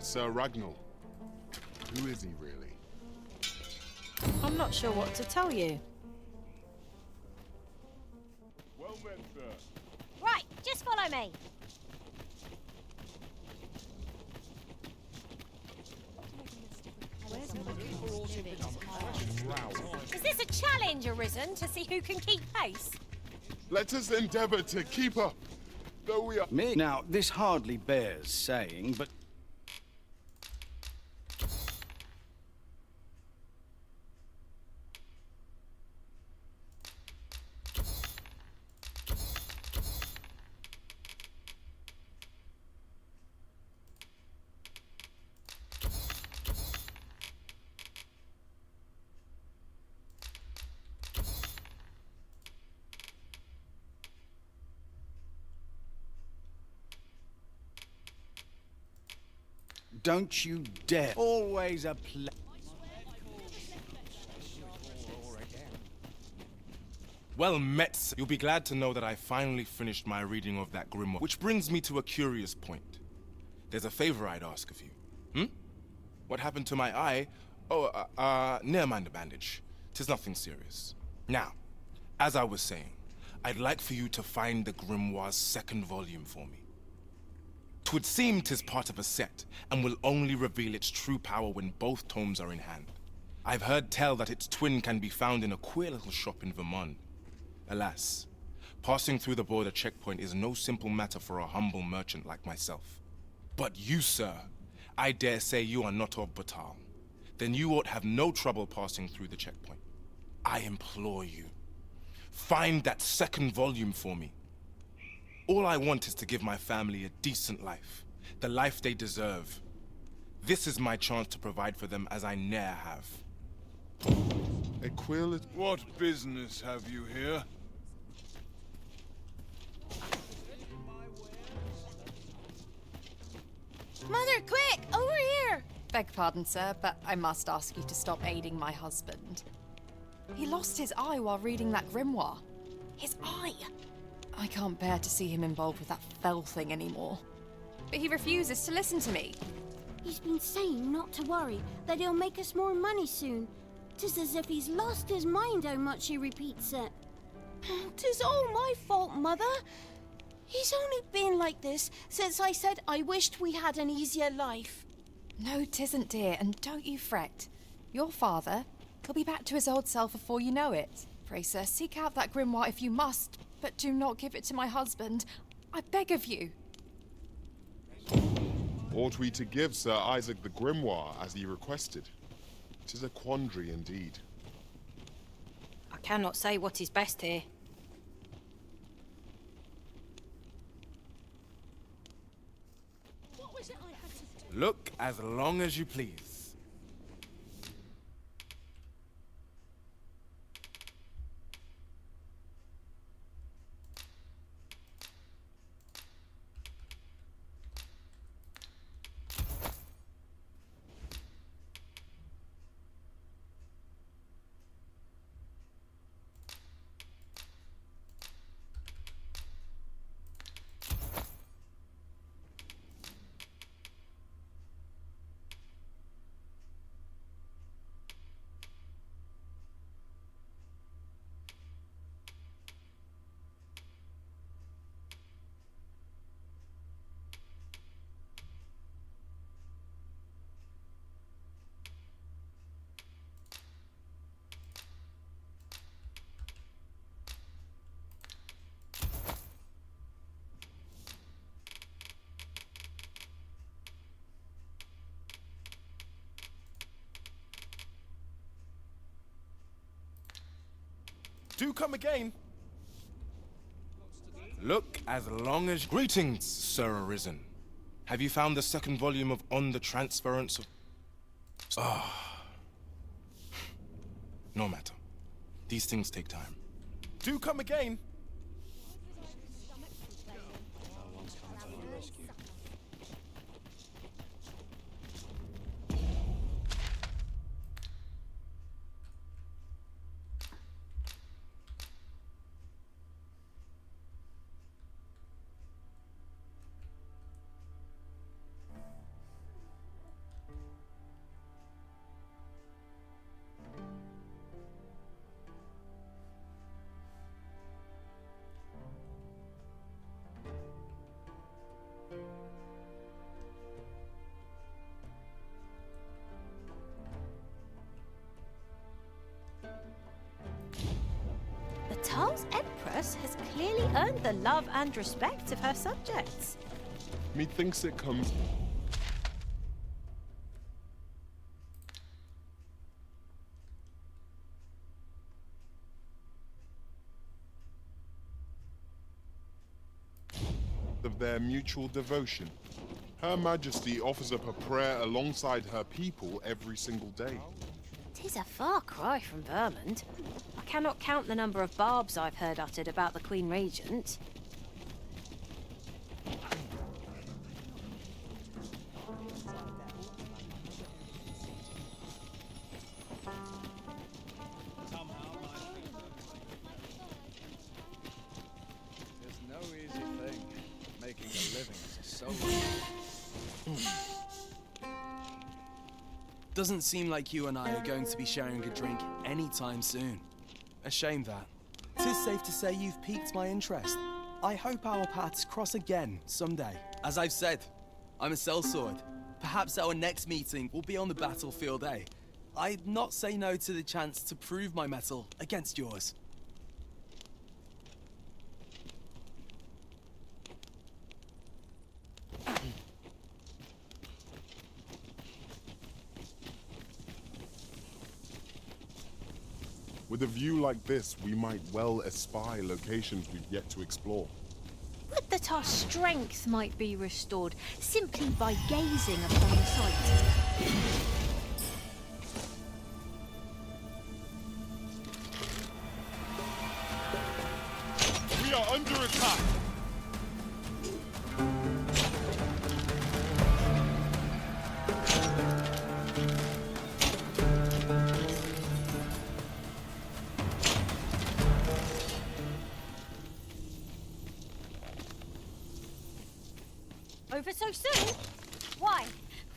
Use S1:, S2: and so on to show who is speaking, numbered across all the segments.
S1: Sir Ragnall. Who is he, really?
S2: I'm not sure what to tell you.
S3: Well met, sir.
S4: Right, just follow me. Is this a challenge arisen to see who can keep pace?
S1: Let us endeavor to keep up, though we are...
S5: Me? Now, this hardly bears saying, but... Don't you dare. Always a
S6: Well met. You'll be glad to know that I finally finished my reading of that grimoire. Which brings me to a curious point. There's a favor I'd ask of you. What happened to my eye? Oh, never mind the bandage. 'Tis nothing serious. Now, as I was saying, I'd like for you to find the grimoire's second volume for me. 'Twould seem 'tis part of a set, and will only reveal its true power when both tomes are in hand. I've heard tell that its twin can be found in a queer little shop in Vermont. Alas, passing through the border checkpoint is no simple matter for a humble merchant like myself. But you, sir, I dare say you are not of Batal. Then you ought have no trouble passing through the checkpoint. I implore you, find that second volume for me. All I want is to give my family a decent life, the life they deserve. This is my chance to provide for them as I ne'er have.
S3: What business have you here?
S4: Mother, quick! Over here!
S7: Beg pardon, sir, but I must ask you to stop aiding my husband. He lost his eye while reading that grimoire.
S4: His eye!
S7: I can't bear to see him involved with that fell thing anymore. But he refuses to listen to me.
S8: He's been saying not to worry, that he'll make us more money soon. 'Tis as if he's lost his mind how much he repeats it.
S9: 'Tis all my fault, Mother. He's only been like this since I said I wished we had an easier life.
S7: No, 'tisn't, dear, and don't you fret. Your father, he'll be back to his old self before you know it. Pray, sir, seek out that grimoire if you must, but do not give it to my husband. I beg of you.
S1: Ought we to give Sir Isaac the grimoire as he requested? 'Tis a quandary indeed.
S2: I cannot say what is best here.
S6: Look as long as you please. Do come again. Look as long as... Greetings, Sir Arisen. Have you found the second volume of On the Transference of... No matter. These things take time. Do come again.
S4: clearly earned the love and respect of her subjects.
S1: Methinks it comes... of their mutual devotion. Her Majesty offers up a prayer alongside her people every single day.
S2: 'Tis a far cry from Vermont. I cannot count the number of barbs I've heard uttered about the Queen Regent.
S10: There's no easy thing. Making a living as a soldier.
S11: Doesn't seem like you and I are going to be sharing a drink anytime soon. A shame that. 'Tis safe to say you've piqued my interest. I hope our paths cross again someday. As I've said, I'm a sellsword. Perhaps our next meeting will be on the battlefield, eh? I'd not say no to the chance to prove my mettle against yours.
S1: With a view like this, we might well espy locations we've yet to explore.
S4: Would that our strength might be restored simply by gazing upon the sight.
S1: We are under attack!
S4: Over so soon? Why?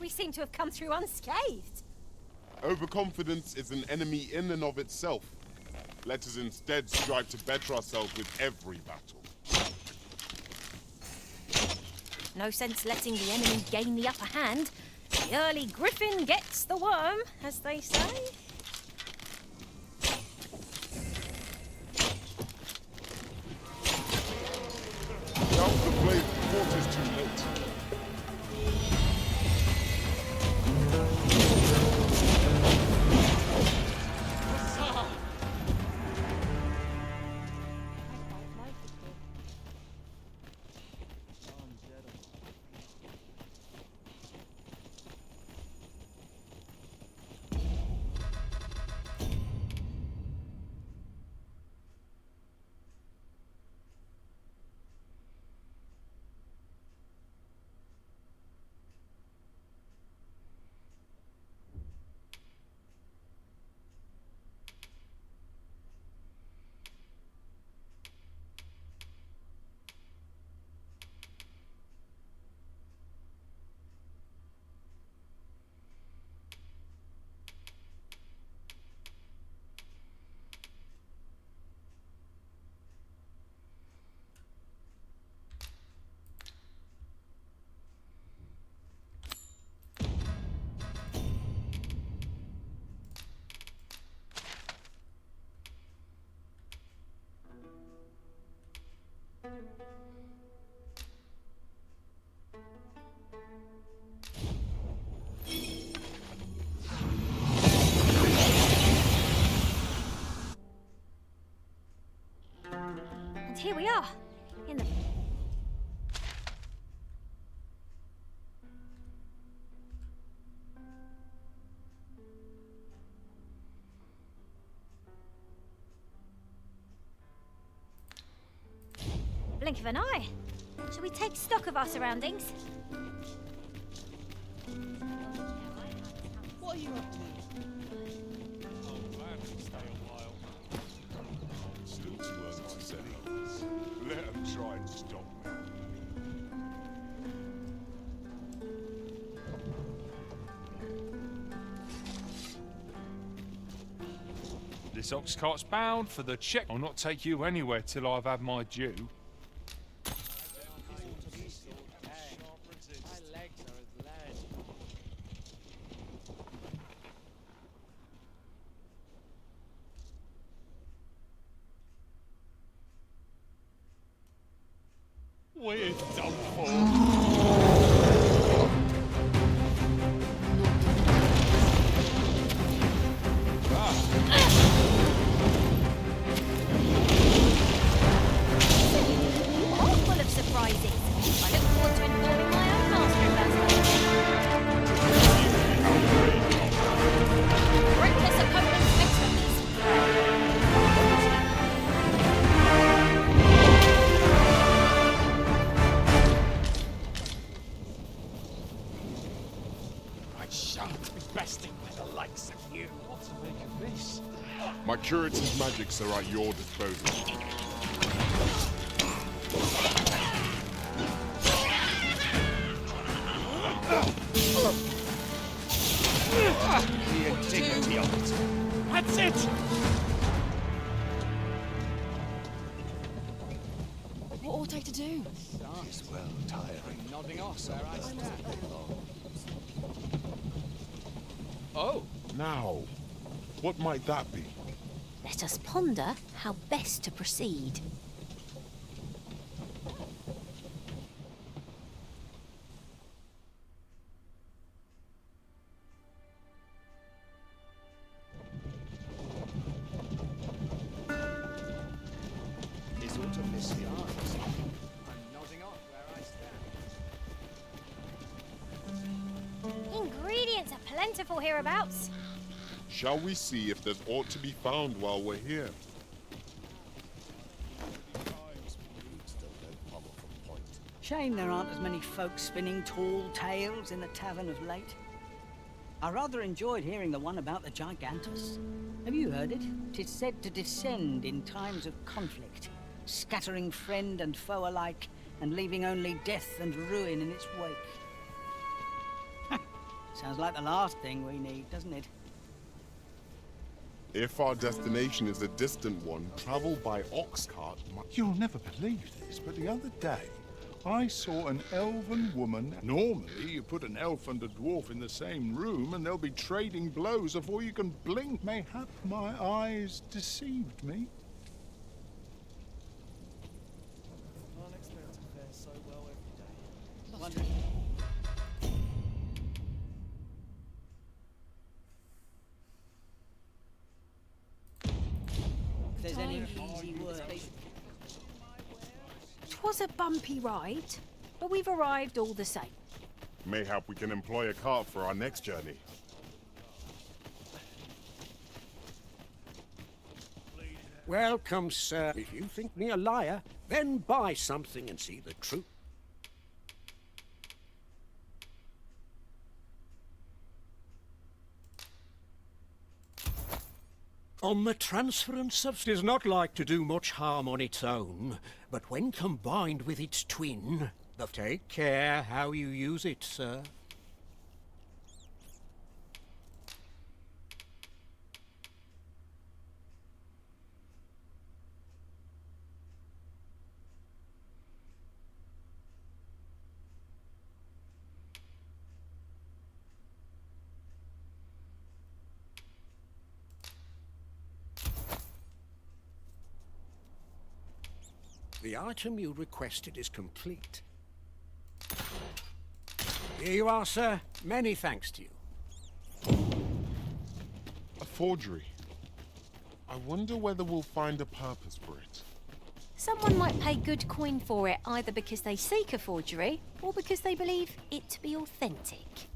S4: We seem to have come through unscathed.
S1: Overconfidence is an enemy in and of itself. Let us instead strive to better ourselves with every battle.
S2: No sense letting the enemy gain the upper hand. The early Griffin gets the worm, as they say.
S1: Down the blade before it is too late.
S4: And here we are, in the... blink of an eye. Shall we take stock of our surroundings?
S10: What are you up to?
S1: Still too early to say. Let them try and stop me.
S12: This ox cart's bound for the check. I'll not take you anywhere till I've had my due.
S1: We're done for.
S2: You are full of surprises. I look forward to informing my own master if that's reckless opponents makes for easy prey.
S13: I shan't be besting with the likes of you.
S12: What to make of this?
S1: My curative magics are at your disposal.
S13: The indignity of it. That's it!
S7: What ought I to do?
S13: It's well tiring.
S10: Nodding off where I stand.
S1: Oh. Now, what might that be?
S2: Let us ponder how best to proceed.
S13: Is all to miss the eyes.
S10: I'm nodding off where I stand.
S2: Ingredients are plentiful hereabouts.
S1: Shall we see if there's aught to be found while we're here?
S14: Shame there aren't as many folks spinning tall tales in the tavern of late. I rather enjoyed hearing the one about the Gigantus. Have you heard it? 'Tis said to descend in times of conflict, scattering friend and foe alike, and leaving only death and ruin in its wake. Sounds like the last thing we need, doesn't it?
S1: If our destination is a distant one, travel by ox cart might...
S15: You'll never believe this, but the other day, I saw an elven woman. Normally, you put an elf and a dwarf in the same room, and they'll be trading blows before you can blink. Mayhap my eyes deceived me.
S10: Can't expect to fare so well every day.
S14: Wondering... If there's any easy words.
S2: 'Twas a bumpy ride, but we've arrived all the same.
S1: Mayhap we can employ a cart for our next journey.
S13: Welcome, sir. If you think me a liar, then buy something and see the truth. On the transference of does not like to do much harm on its own, but when combined with its twin, take care how you use it, sir. The item you requested is complete. Here you are, sir. Many thanks to you.
S1: A forgery. I wonder whether we'll find a purpose for it.
S2: Someone might pay good coin for it, either because they seek a forgery, or because they believe it to be authentic.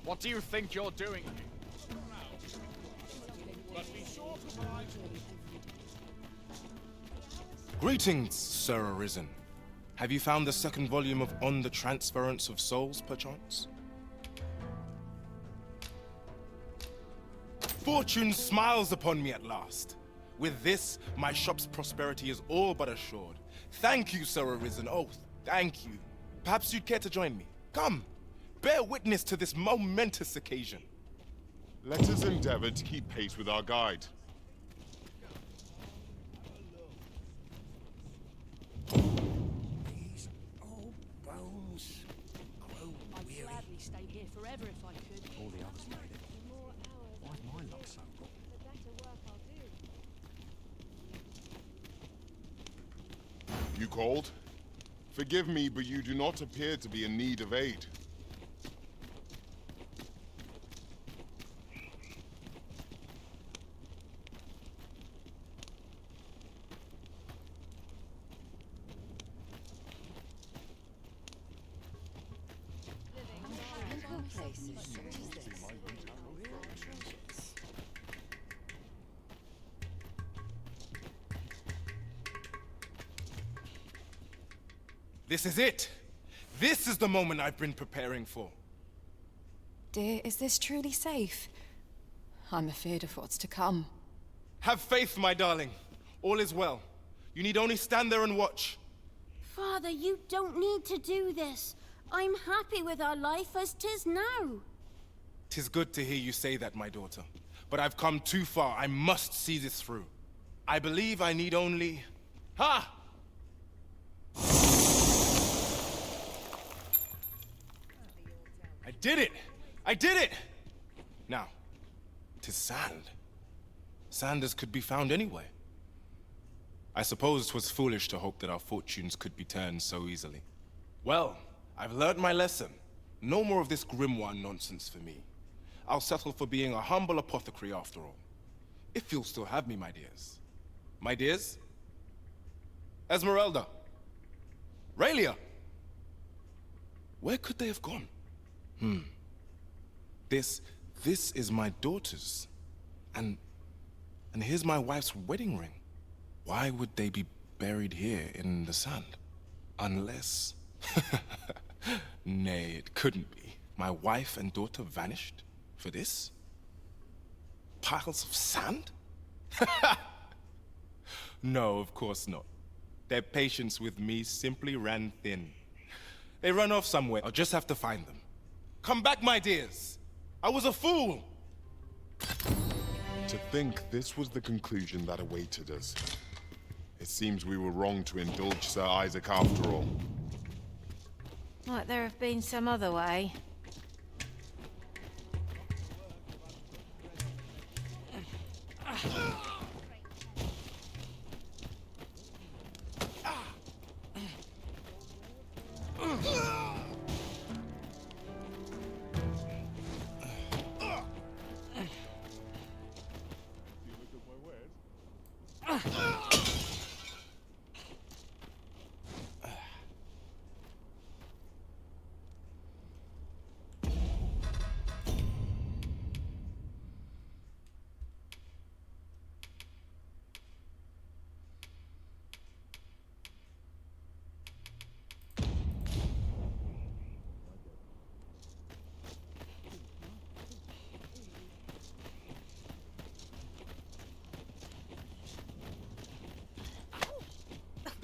S10: What do you think you're doing?
S6: Greetings, Sir Arisen. Have you found the second volume of On the Transference of Souls, perchance? Fortune smiles upon me at last. With this, my shop's prosperity is all but assured. Thank you, Sir Arisen. Oh, thank you. Perhaps you'd care to join me. Come, bear witness to this momentous occasion.
S1: Let us endeavor to keep pace with our guide.
S13: These old bones grow weary.
S14: I'd gladly stay here forever if I could.
S10: All the others made it. Why's my luck so good?
S1: You called? Forgive me, but you do not appear to be in need of aid.
S6: This is it. This is the moment I've been preparing for.
S7: Dear, is this truly safe? I'm afraid of what's to come.
S6: Have faith, my darling. All is well. You need only stand there and watch.
S8: Father, you don't need to do this. I'm happy with our life as 'tis now.
S6: 'Tis good to hear you say that, my daughter. But I've come too far. I must see this through. I believe I need only... Ha! I did it! I did it! Now, 'tis sand. Sand as could be found anywhere. I suppose 'twas foolish to hope that our fortunes could be turned so easily. Well, I've learned my lesson. No more of this grimoire nonsense for me. I'll settle for being a humble apothecary after all. If you'll still have me, my dears. My dears? Esmeralda. Raelia. Where could they have gone? This is my daughter's. And here's my wife's wedding ring. Why would they be buried here in the sand? Unless... Nay, it couldn't be. My wife and daughter vanished for this? Piles of sand? No, of course not. Their patience with me simply ran thin. They run off somewhere. I'll just have to find them. Come back, my dears! I was a fool!
S1: To think this was the conclusion that awaited us. It seems we were wrong to indulge Sir Isaac after all.
S2: Might there have been some other way?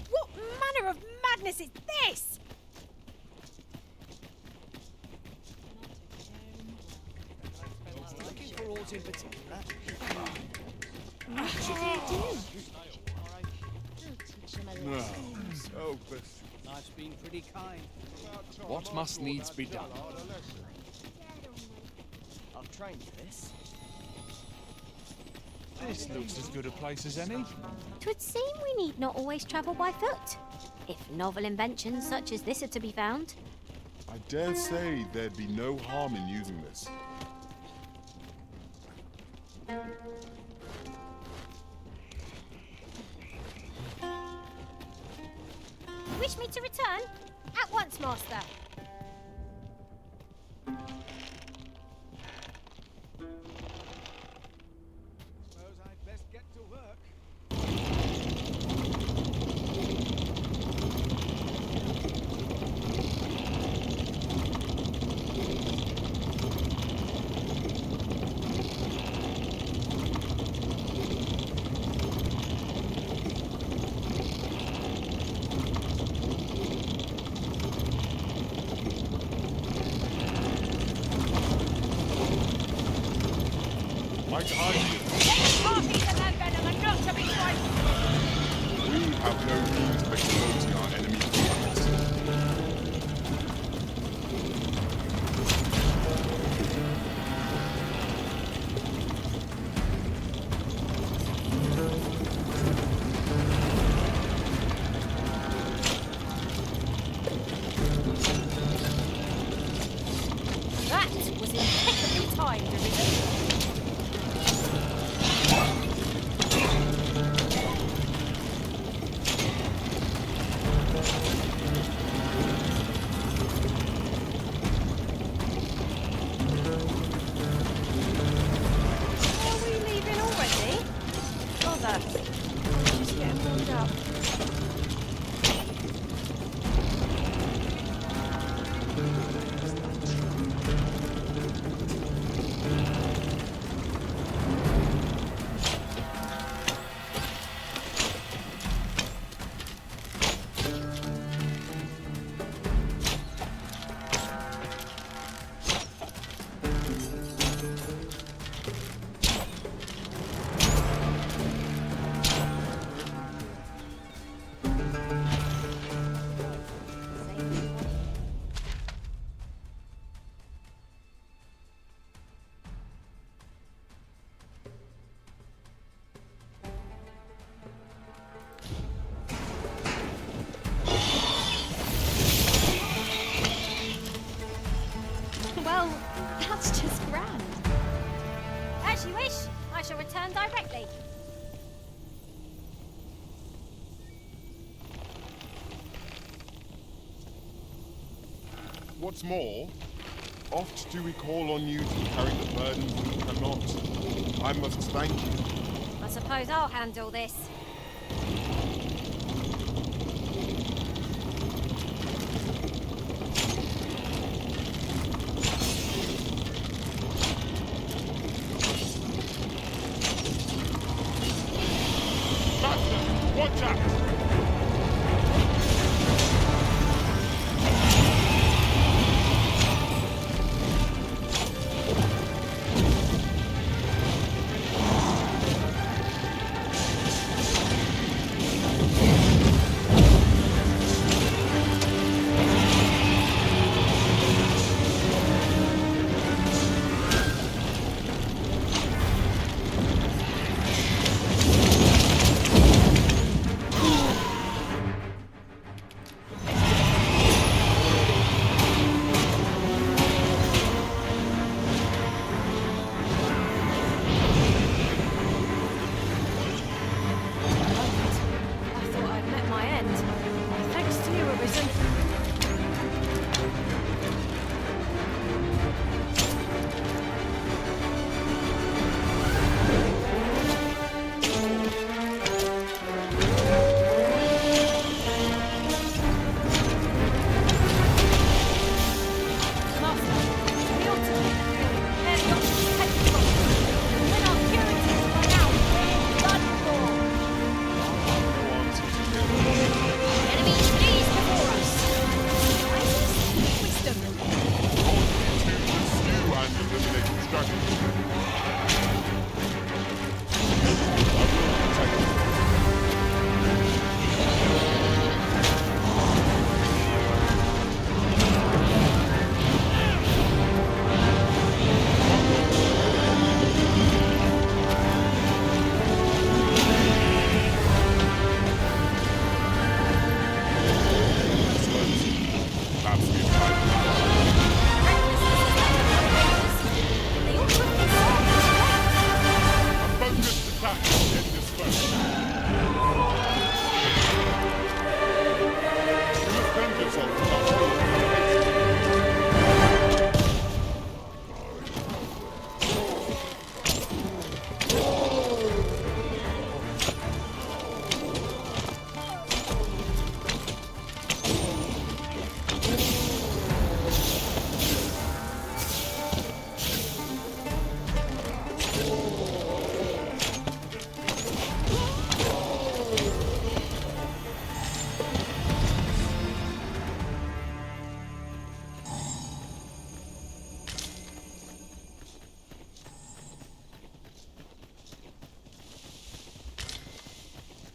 S2: What manner of madness is this?
S14: Looking for aught in particular?
S3: No, so best.
S14: Life's been pretty kind.
S10: What must needs be done?
S14: I've trained for this.
S12: This looks as good a place as any.
S2: 'Twould seem we need not always travel by foot, if novel inventions such as this are to be found.
S1: I dare say there'd be no harm in using this.
S2: Wish me to return? At once, master.
S14: Suppose I'd best get to work.
S1: My idea.
S2: Parties and have venom and not to be frightened.
S1: We have no need of exploiting our enemy's weakness.
S2: That was impeccably timed, Arisen. Are we leaving already? Bother. Just getting warmed up.
S4: Well, that's just grand.
S2: As you wish. I shall return directly.
S1: What's more, oft do we call on you to carry the burdens we cannot. I must thank you.
S2: I suppose I'll handle this.
S1: Master, watch out!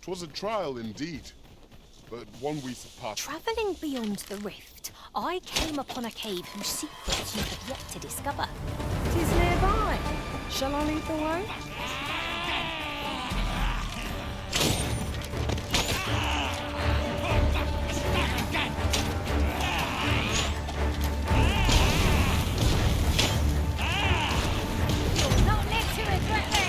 S1: 'Twas a trial indeed, but one we surpassed.
S2: Travelling beyond the rift, I came upon a cave whose secrets you have yet to discover. 'Tis nearby. Shall I lead the way?
S8: Not live to regret this!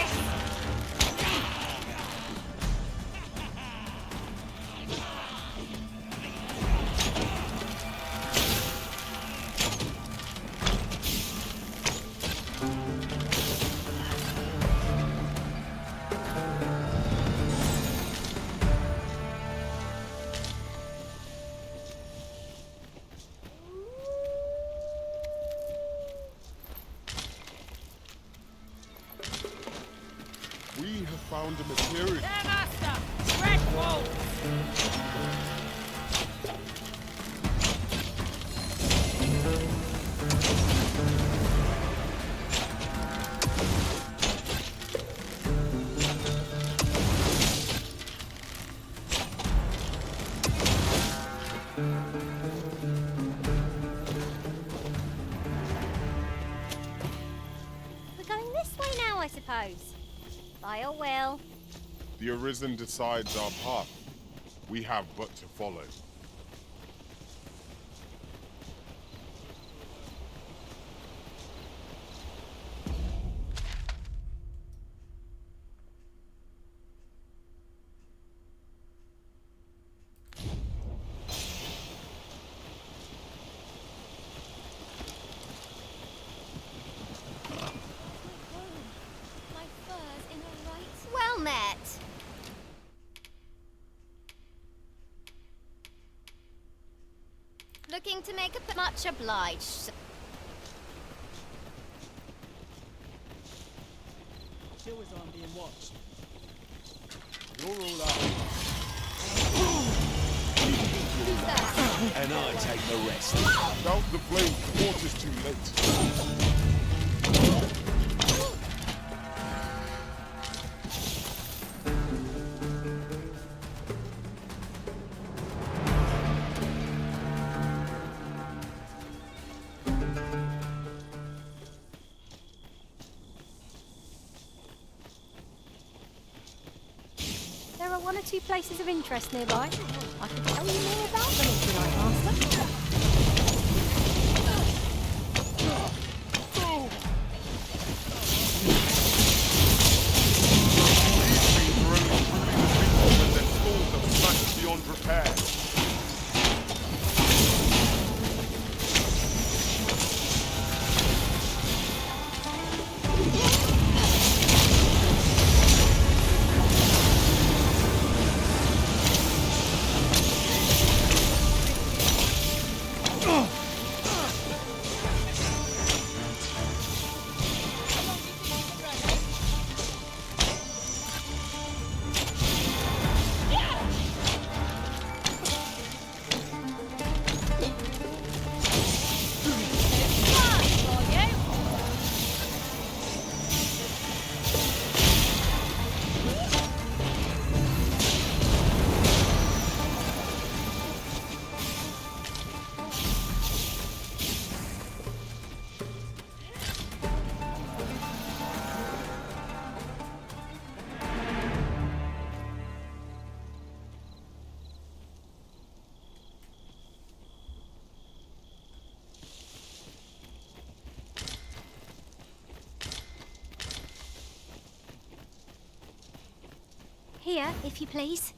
S1: We have found a material.
S8: There, master! Red wolves!
S2: We're going this way now, I suppose. By your will.
S1: The Arisen decides our path. We have but to follow.
S8: My fur's in a right... Well met! Looking to make a much obliged.
S14: Killers aren't being watched.
S15: You're all up.
S8: Who's that?
S15: And I take the rest.
S1: Douse the flame before it is too late.
S2: There are one or two places of interest nearby. I can tell you more about them if you like, Master.
S1: These are only truly defeatable when their souls are smashed beyond repair.
S2: Here, if you please.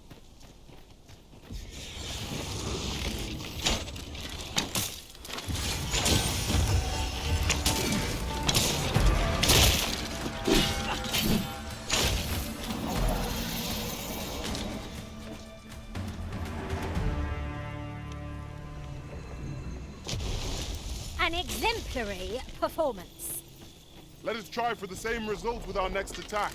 S2: An exemplary performance.
S1: Let us try for the same result with our next attack.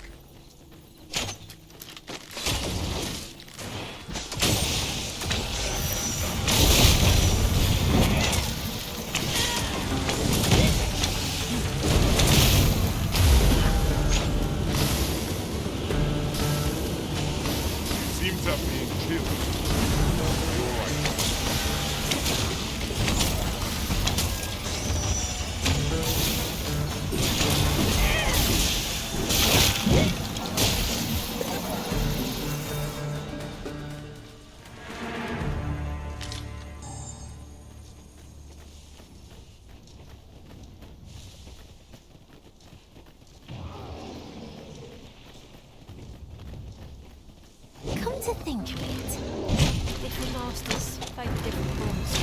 S2: to think of it, different masters favour different forms.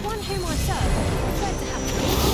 S2: One whom I serve preferred to have those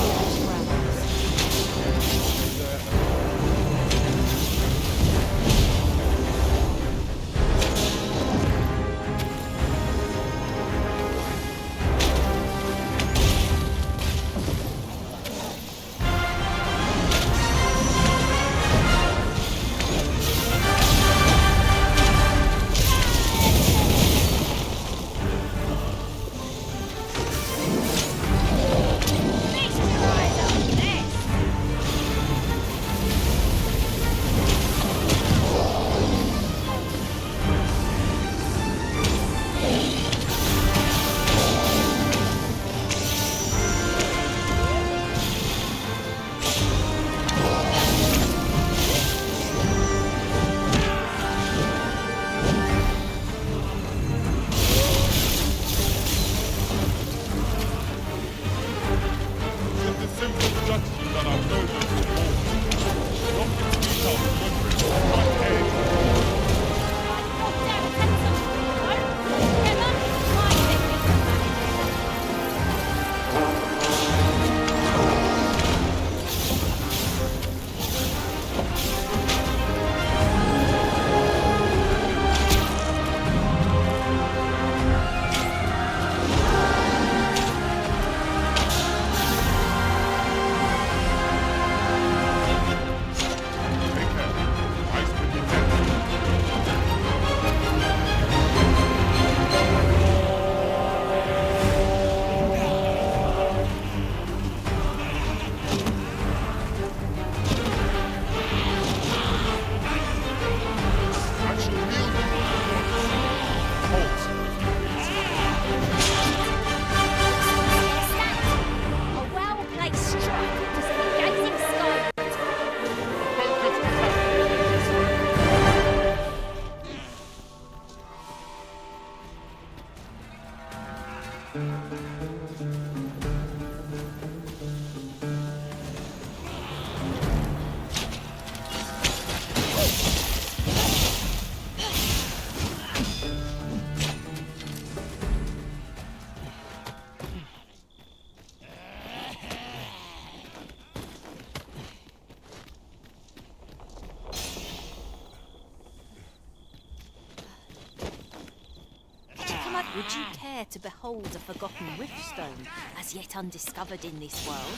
S2: Would you care to behold a forgotten riftstone, as yet undiscovered in this world?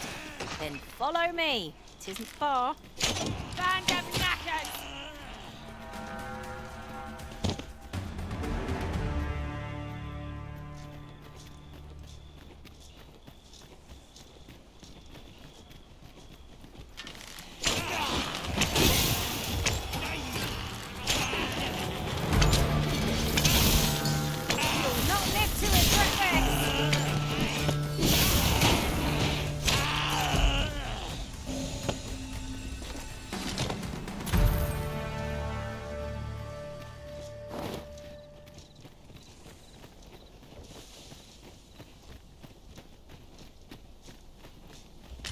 S2: Then follow me. 'Tisn't far. Band of knackers!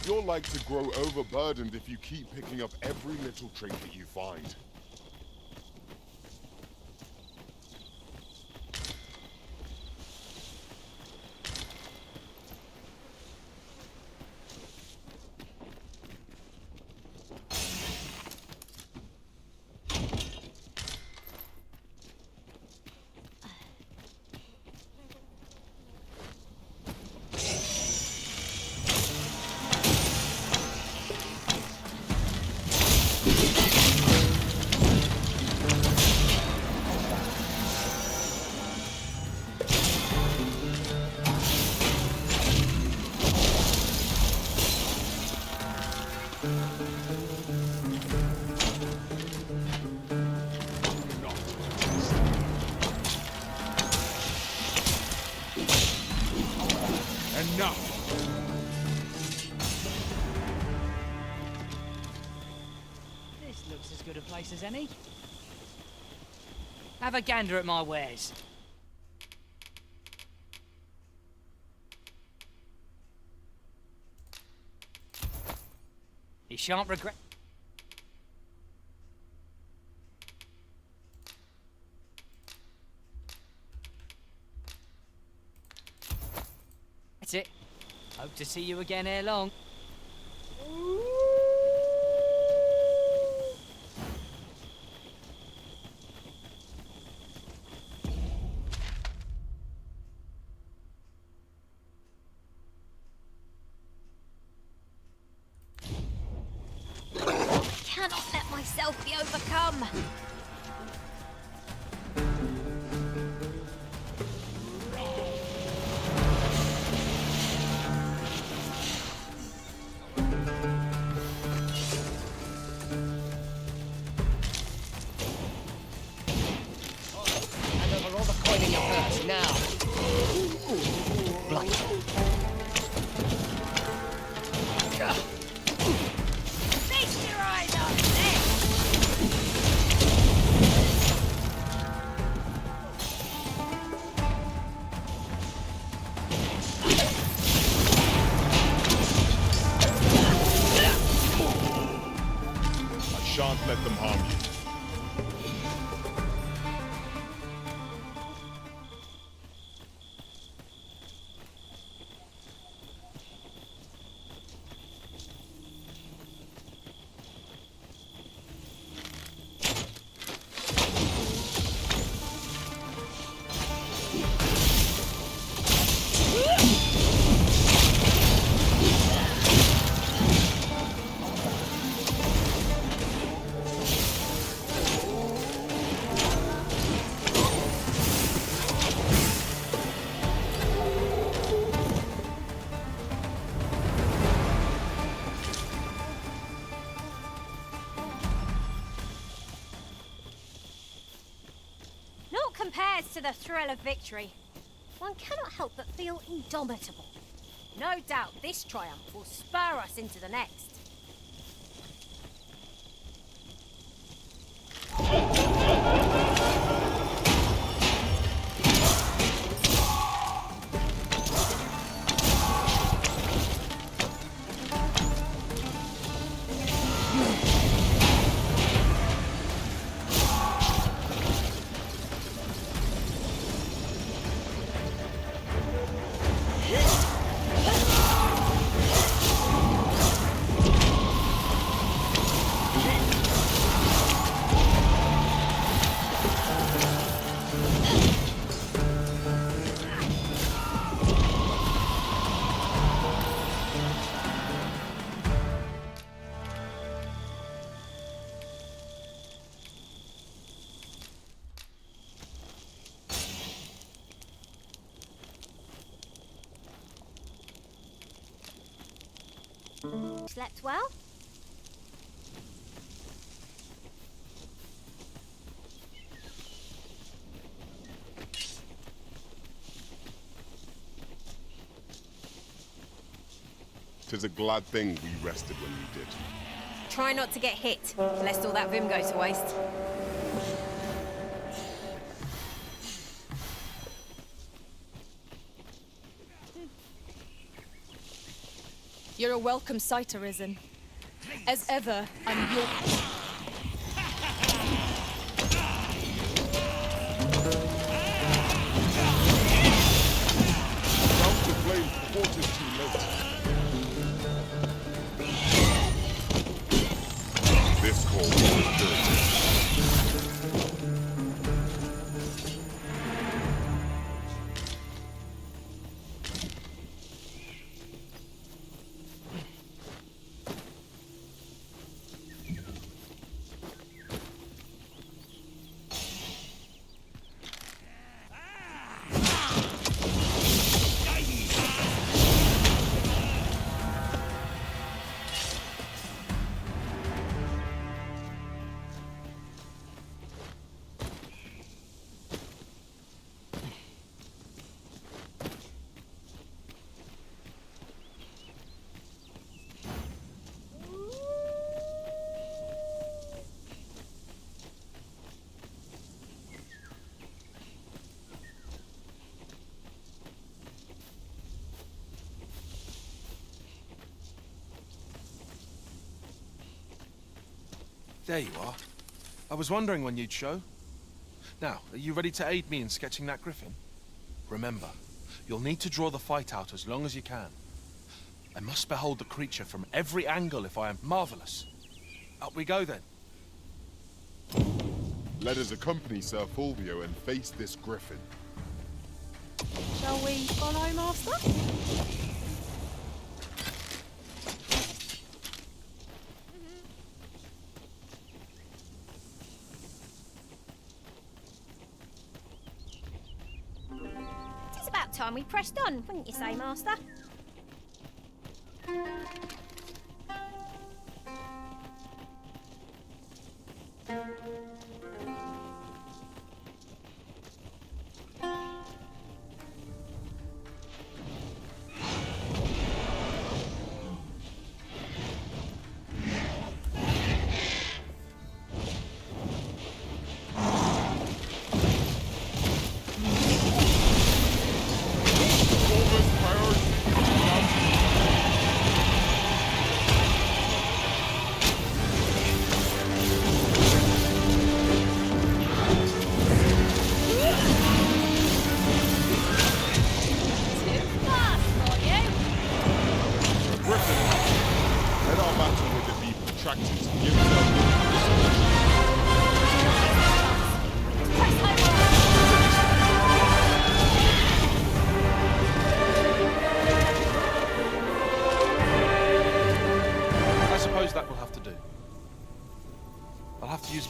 S1: You're like to grow overburdened if you keep picking up every little trinket you find.
S14: As any. Have a gander at my wares. You shan't regret. That's it. Hope to see you again ere long.
S4: Cannot let myself be overcome.
S16: Hand over all the coin in your purse, now. Bloody.
S4: Feast your eyes on this!
S1: I shan't let them harm you.
S4: Naught compares to the thrill of victory. One cannot help but feel indomitable. No doubt this triumph will spur us into the next. Slept well?
S1: Tis a glad thing we rested when we did.
S2: Try not to get hit, lest all that vim go to waste.
S7: You're a welcome sight, Arisen. As ever, I'm your...
S1: Don't the flame before 'tis too late. This call was good.
S6: There you are. I was wondering when you'd show. Now, are you ready to aid me in sketching that griffin? Remember, You'll need to draw the fight out as long as you can. I must behold the creature from every angle if I am marvelous. Up we go then.
S1: Let us accompany Sir Fulvio and face this griffin.
S2: Shall we follow, Master?
S4: It's about time we pressed on, wouldn't you say, Master?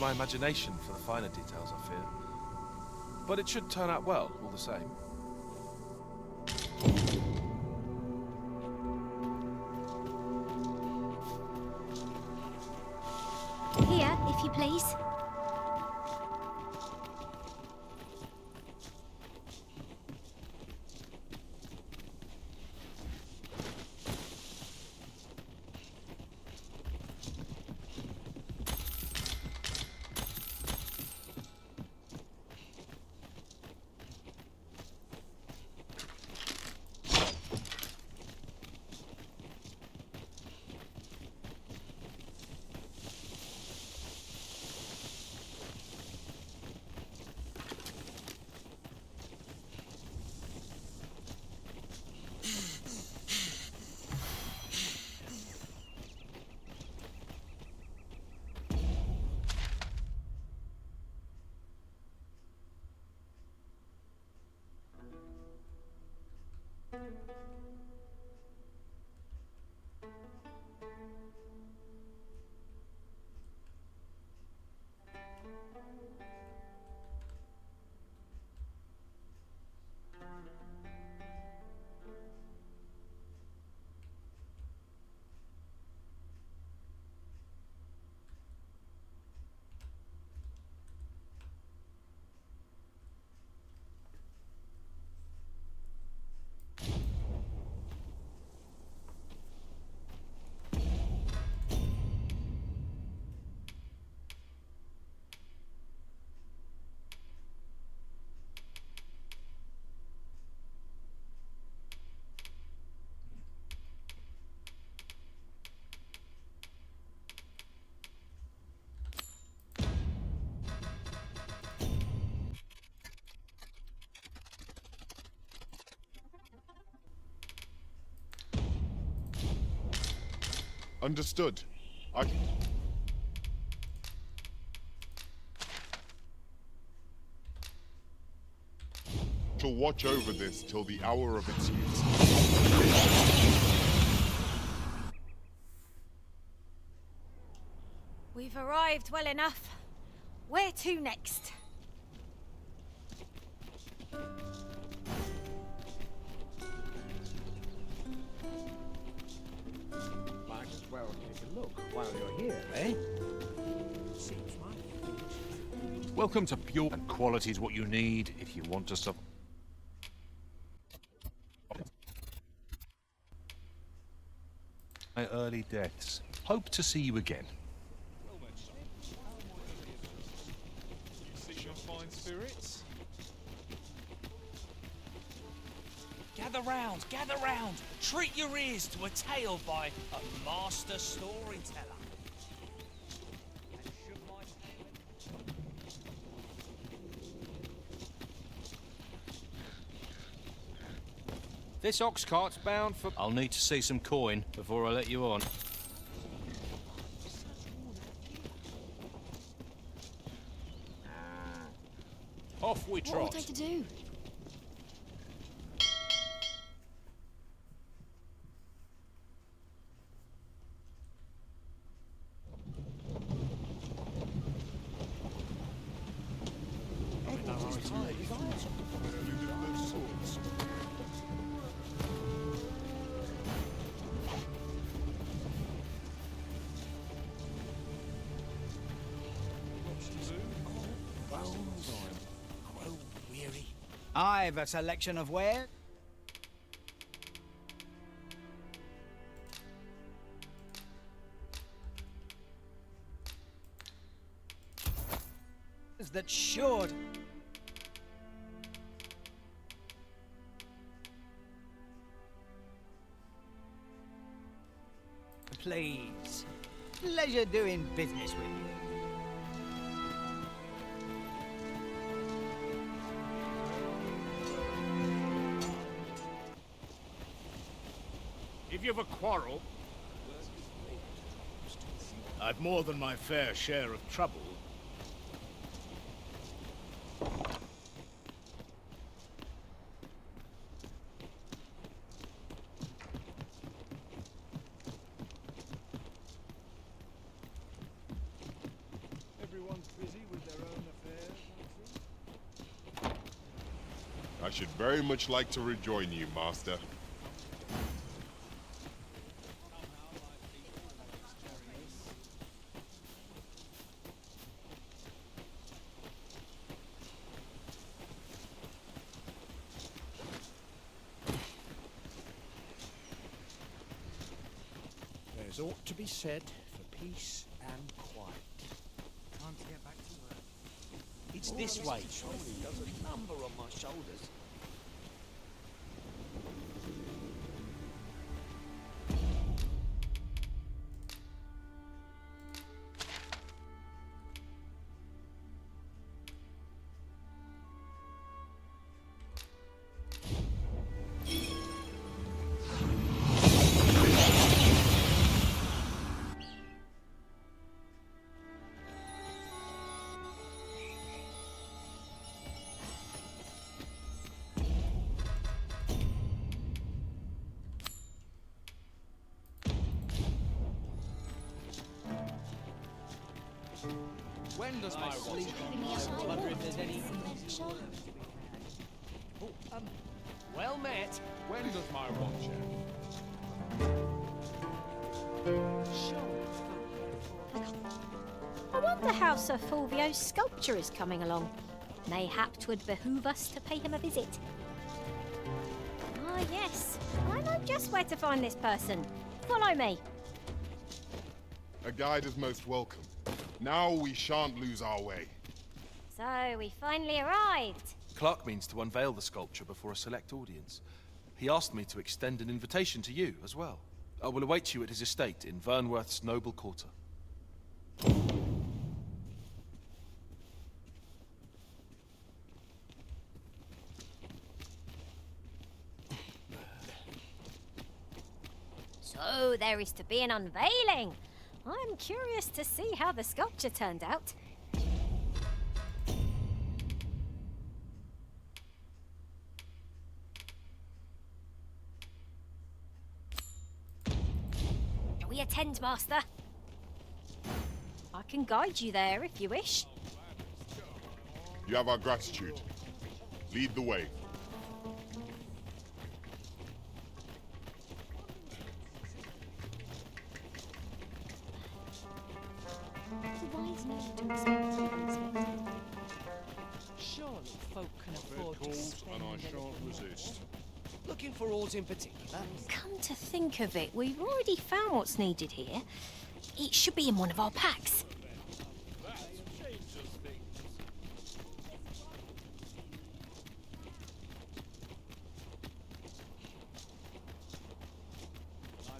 S6: My imagination for the finer details, I fear. But it should turn out well, all the same.
S8: Here, if you please.
S1: Understood. I shall watch over this till the hour of its use.
S4: We've arrived well enough. Where to next?
S13: Might as well take a look while you're here, eh? Seems right.
S17: Welcome to Pure, and quality is what you need if you want to survive. My early deaths. Hope to see you again.
S12: See your fine spirits?
S18: Gather round, gather round. Treat your ears to a tale by a master storyteller.
S17: This ox cart's bound for... I'll need to see some coin before I let you on. Off we trot.
S7: What would I to do?
S14: I've a selection of wares. That should. Please. Pleasure doing business with you.
S19: If you've a quarrel, I've more than my fair share of trouble.
S10: Everyone's busy with their own affairs.
S1: I should very much like to rejoin you, Master.
S13: There's aught to be said for peace and quiet.
S18: Time to get back to work. It's this way. Surely there's a number on my shoulders.
S14: When does my watch come? I wonder if there's any...
S18: Oh, well met.
S10: When does my watch
S4: I wonder how Sir Fulvio's sculpture is coming along. Mayhap 'twould behoove us to pay him a visit. Ah, yes. I know just where to find this person. Follow me.
S1: A guide is most welcome. Now we shan't lose our way.
S4: So, we finally arrived.
S6: Clark means to unveil the sculpture before a select audience. He asked me to extend an invitation to you as well. I will await you at his estate in Vernworth's noble quarter.
S4: So, there is to be an unveiling. I'm curious to see how the sculpture turned out. Can we attend, Master? I can guide you there if you wish.
S1: You have our gratitude. Lead the way.
S18: Surely folk can afford to spend
S10: and I
S18: a little
S10: shan't
S18: more.
S10: resist.
S18: Looking for aught in particular?
S2: Come to think of it, we've already found what's needed here. It should be in one of our packs.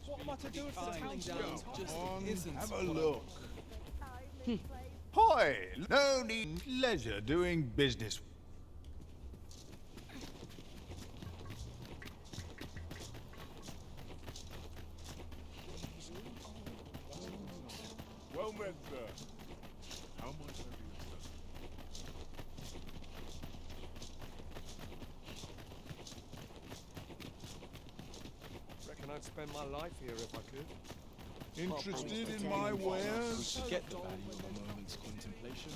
S10: What am I to do if the town's
S15: Have a look. Hi! No need leisure doing business.
S19: moment, sir. How much have you done?
S10: Reckon I'd spend my life here if I could.
S15: Interested in my wares?
S6: Get the value of a moment's contemplation.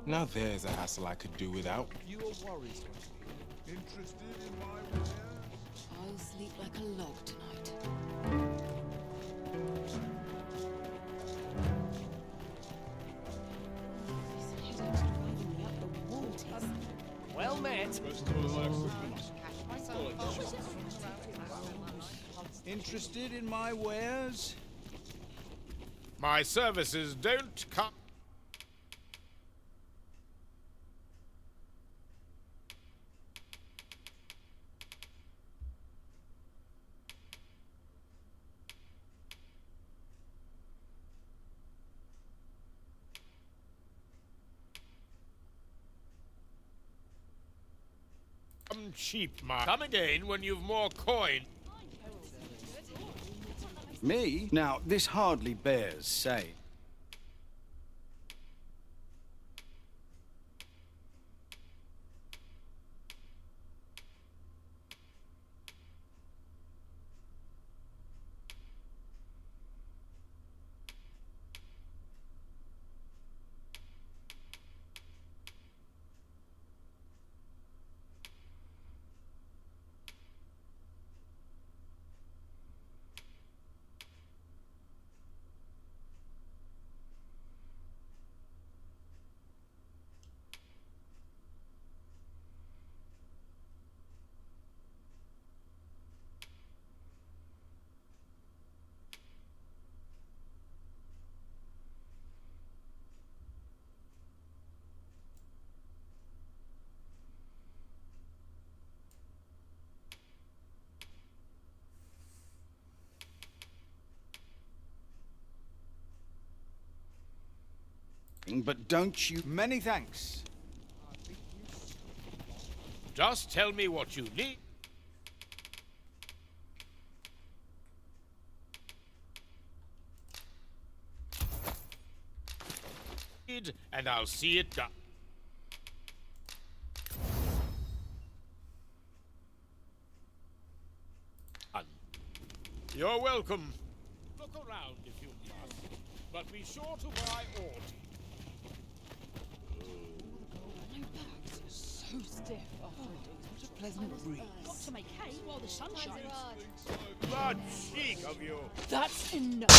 S6: Now there's a hassle I could do without.
S10: You are worried.
S15: Interested in my wares?
S7: I'll sleep like a log tonight.
S16: Well met.
S5: Interested in my wares?
S19: My services don't come. Cheap, Mark. Come again when you've more coin.
S5: Me? Now, this hardly bears saying. But don't you... Many thanks.
S19: Just tell me what you need. And I'll see it done. You're welcome. Look around if you must, but be sure to buy all.
S20: So stiff after a day. What a pleasant breeze.
S3: Got to make hay while the sun shines.
S19: The cheek of you.
S20: That's enough.